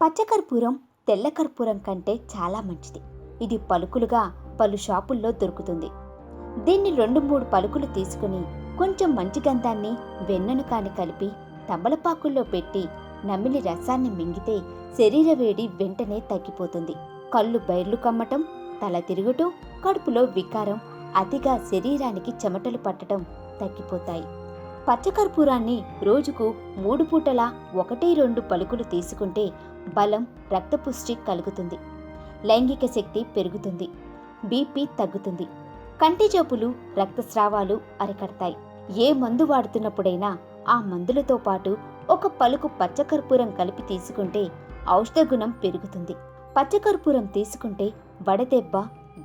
పచ్చకర్పూరం తెల్ల కర్పూరం కంటే చాలా మంచిది. ఇది పలుకులుగా పలు షాపుల్లో దొరుకుతుంది. దీన్ని 2-3 పలుకులు తీసుకుని కొంచెం మంచి గంధాన్ని వెన్నను కాని కలిపి తమలపాకుల్లో పెట్టి నమిలి రసాన్ని మింగితే శరీర వేడి వెంటనే తగ్గిపోతుంది. కళ్ళు బైర్లు కమ్మటం, తల తిరుగుటం, కడుపులో వికారం, అతిగా శరీరానికి చెమటలు పట్టడం తగ్గిపోతాయి. పచ్చకర్పూరాన్ని రోజుకు 3 పూటలా 1-2 పలుకులు తీసుకుంటే బలం, రక్తపుష్టి కలుగుతుంది. లైంగిక శక్తి పెరుగుతుంది. బీపీ తగ్గుతుంది. కంటి జబ్బులు, రక్తస్రావాలు అరికడతాయి. ఏ మందు వాడుతున్నప్పుడైనా ఆ మందులతో పాటు ఒక పలుకు పచ్చకర్పూరం కలిపి తీసుకుంటే ఔషధ గుణం పెరుగుతుంది. పచ్చకర్పూరం తీసుకుంటే వడదెబ్బ,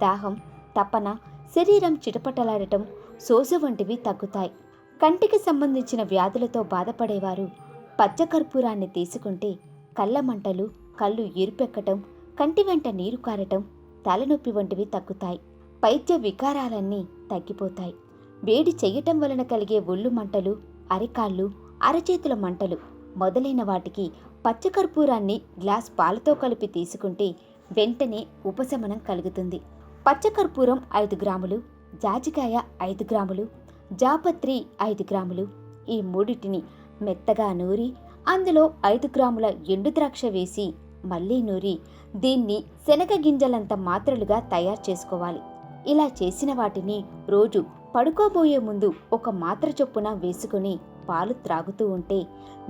దాహం, తపన, శరీరం చిటపటలాడటం, శోష వంటివి తగ్గుతాయి. కంటికి సంబంధించిన వ్యాధులతో బాధపడేవారు పచ్చకర్పూరాన్ని తీసుకుంటే కళ్ళ మంటలు, కళ్ళు ఎరుపెక్కటం, కంటి వెంట నీరు కారటం, తలనొప్పి వంటివి తగ్గుతాయి. పైత్య వికారాలన్నీ తగ్గిపోతాయి. వేడి చెయ్యటం వలన కలిగే ఒళ్ళు మంటలు, అరికాళ్ళు, అరచేతుల మంటలు మొదలైన వాటికి పచ్చకర్పూరాన్ని గ్లాస్ పాలతో కలిపి తీసుకుంటే వెంటనే ఉపశమనం కలుగుతుంది. పచ్చకర్పూరం 5 గ్రాములు, జాజికాయ 5 గ్రాములు, జాపత్రి 5 గ్రాములు, ఈ మూడిటిని మెత్తగా నూరి అందులో 5 గ్రాముల ఎండు ద్రాక్ష వేసి మళ్లీ నూరి దీన్ని శనగ గింజలంత మాత్రలుగా తయారు చేసుకోవాలి. ఇలా చేసిన వాటిని రోజు పడుకోబోయే ముందు ఒక మాత్ర చొప్పున వేసుకుని పాలు త్రాగుతూ ఉంటే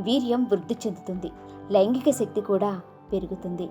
వీర్యం వృద్ధి చెందుతుంది. లైంగిక శక్తి కూడా పెరుగుతుంది.